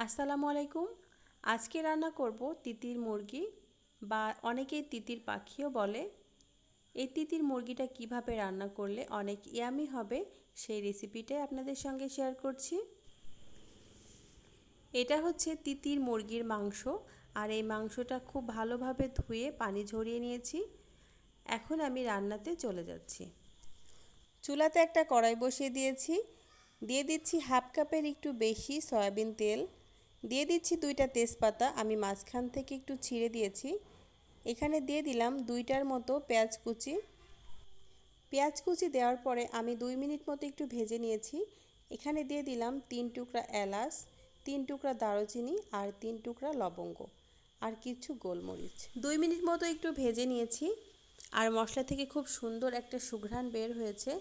আসসালামু আলাইকুম। আজকে রান্না করব তিতির মুরগি বা অনেকেই তিতির পাখিও বলে। এই তিতির মুরগিটা কিভাবে রান্না করলে অনেক ইয়ামি হবে সেই রেসিপিটাই আপনাদের সঙ্গে শেয়ার করছি। এটা হচ্ছে তিতির মুরগির মাংস, আর এই মাংসটা খুব ভালোভাবে ধুয়ে পানি ঝরিয়ে নিয়েছি। এখন আমি রান্নাতে চলে যাচ্ছি। চুলাতে একটা কড়াই বসিয়ে দিয়েছি। দিয়ে দিচ্ছি হাফ কাপের একটু বেশি সয়াবিন তেল। দিয়ে দিচ্ছি 2টা তেজপাতা, আমি মাঝখান থেকে একটু ছিঁড়ে দিয়েছি। এখানে দিয়ে দিলাম 2টার মতো পেঁয়াজ কুচি। পেঁয়াজ কুচি দেওয়ার পরে আমি 2 মিনিট মতো একটু ভেজে নিয়েছি। এখানে দিয়ে দিলাম 3 টুকরা এলাচ, 3 টুকরা দারুচিনি আর 3 টুকরা লবঙ্গ আর কিছু গোলমরিচ। 2 মিনিট মতো একটু ভেজে নিয়েছি আর মশলা থেকে খুব সুন্দর একটা সুঘ্রাণ বের হয়েছে।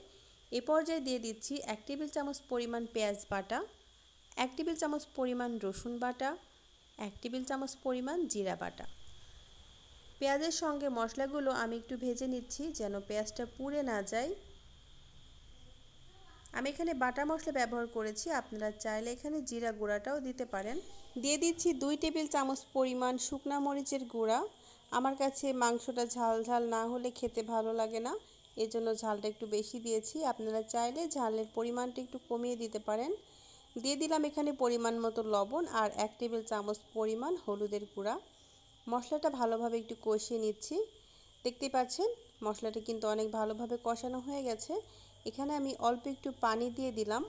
এ পর্যায়ে দিয়ে দিচ্ছি 1 টেবিল চামচ পরিমাণ পেঁয়াজ বাটা, 1 টেবিল চামচ পরিমাণ রসুন বাটা, 1 টেবিল চামচ পরিমাণ জিরা বাটা। পেঁয়াজের সঙ্গে মশলাগুলো আমি একটু ভেজে নিচ্ছি যেন পেঁয়াজটা পুড়ে না যায়। আমি এখানে বাটা মশলা ব্যবহার করেছি, আপনারা চাইলে এখানে জিরা গুঁড়াটাও দিতে পারেন। দিয়ে দিচ্ছি 2 টেবিল চামচ পরিমাণ শুকনা মরিচের গুঁড়া। আমার কাছে মাংসটা ঝাল ঝাল না হলে খেতে ভালো লাগে না, এজন্য ঝালটা একটু বেশি দিয়েছি। আপনারা চাইলে ঝালের পরিমাণটা একটু কমিয়ে দিতে পারেন। দিয়ে দিলাম এখানে পরিমাণ মতো লবণ আর 1 টেবিল চামচ পরিমাণ হলুদের গুঁড়া। মশলাটা ভালোভাবে একটু কষিয়ে নিচ্ছি। দেখতেই পাচ্ছেন মশলাটা কিন্তু অনেক ভালোভাবে কষানো হয়ে গেছে। এখানে আমি অল্প একটু পানি দিয়ে দিলাম।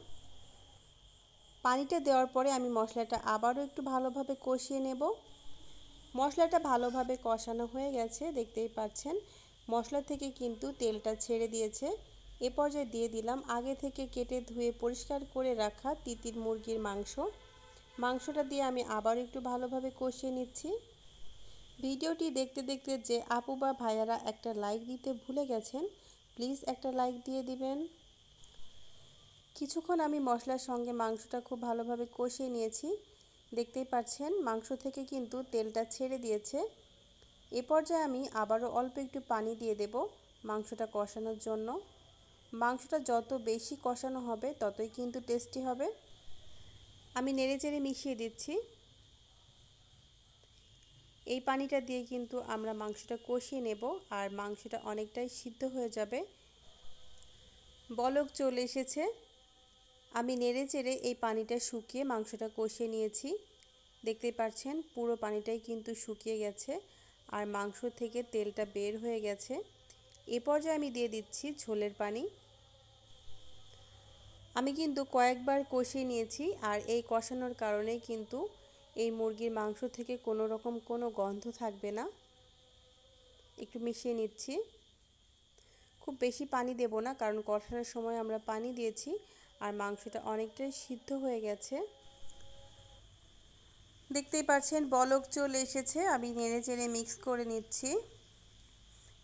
পানিটা দেওয়ার পরে আমি মশলাটা আবারও একটু ভালোভাবে কষিয়ে নেব। মশলাটা ভালোভাবে কষানো হয়ে গেছে, দেখতেই পাচ্ছেন মশলা থেকে কিন্তু তেলটা ছেড়ে দিয়েছে। এ পর্যায়ে দিয়ে দিলাম আগে থেকে কেটে ধুয়ে পরিষ্কার করে রাখা তিতির মুরগির মাংসটা দিয়ে আমি আবার একটু ভালোভাবে কষিয়ে নিচ্ছি। ভিডিওটি দেখতে দেখতে যে আপু বা ভাইয়ারা একটা লাইক দিতে ভুলে গেছেন, প্লিজ একটা লাইক দিয়ে দিবেন। কিছুক্ষণ আমি মশলার সঙ্গে মাংসটা খুব ভালোভাবে কষিয়ে নিয়েছি। দেখতেই পাচ্ছেন মাংস থেকে কিন্তু তেলটা ছেড়ে দিয়েছে। এ পর্যায়ে আমি আবারও অল্প একটু পানি দিয়ে দেব মাংসটা কষানোর জন্য। মাংসটা যত বেশি কষানো হবে ততই কিন্তু টেস্টি হবে। আমি নেড়েচেড়ে মিশিয়ে দিচ্ছি। এই পানিটা দিয়ে কিন্তু আমরা মাংসটা কষিয়ে নেব আর মাংসটা অনেকটাই সিদ্ধ হয়ে যাবে। বলক চলে এসেছে। আমি নেড়েচেড়ে এই পানিটা শুকিয়ে মাংসটা কষিয়ে নিয়েছি। দেখতেই পাচ্ছেন পুরো পানিটাই কিন্তু শুকিয়ে গেছে আর মাংস থেকে তেলটা বের হয়ে গেছে। এ পর্যায়ে আমি দিয়ে দিচ্ছি ঝোলের পানি। আমি কিন্তু কয়েকবার কষিয়ে নিয়েছি আর এই কষানোর কারণে কিন্তু এই মুরগির মাংস থেকে কোনো রকম কোনো গন্ধ থাকবে না। একটু মিশিয়ে নিচ্ছি। খুব বেশি পানি দেব না, কারণ কষানোর সময় আমরা পানি দিয়েছি আর মাংসটা অনেকটাই সিদ্ধ হয়ে গেছে। দেখতেই পাচ্ছেন বলক চলে এসেছে। আমি নেড়েচেড়ে মিক্স করে নিচ্ছি।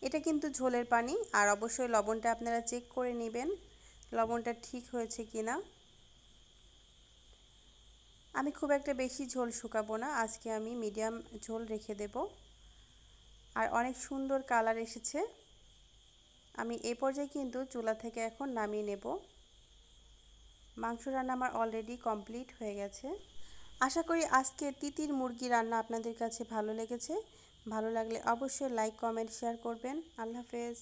এটা কিন্তু ঝোলের পানি, আর অবশ্যই লবণটা আপনারা চেক করে নেবেন লবণটা ঠিক হয়েছে কিনা। আমি খুব একটা বেশি ঝোল শুকাবো না, আজকে আমি মিডিয়াম ঝোল রেখে দেব। আর অনেক সুন্দর কালার এসেছে। আমি এই পর্যায়ে কিন্তু চুলা থেকে এখন নামিয়ে নেব। মাংস রান্না আমার অলরেডি কমপ্লিট হয়ে গেছে। আশা করি আজকে তিতির মুরগি রান্না আপনাদের কাছে ভালো লেগেছে। ভালো লাগলে অবশ্যই লাইক, কমেন্ট, শেয়ার করবেন। আল্লাহ হাফেজ।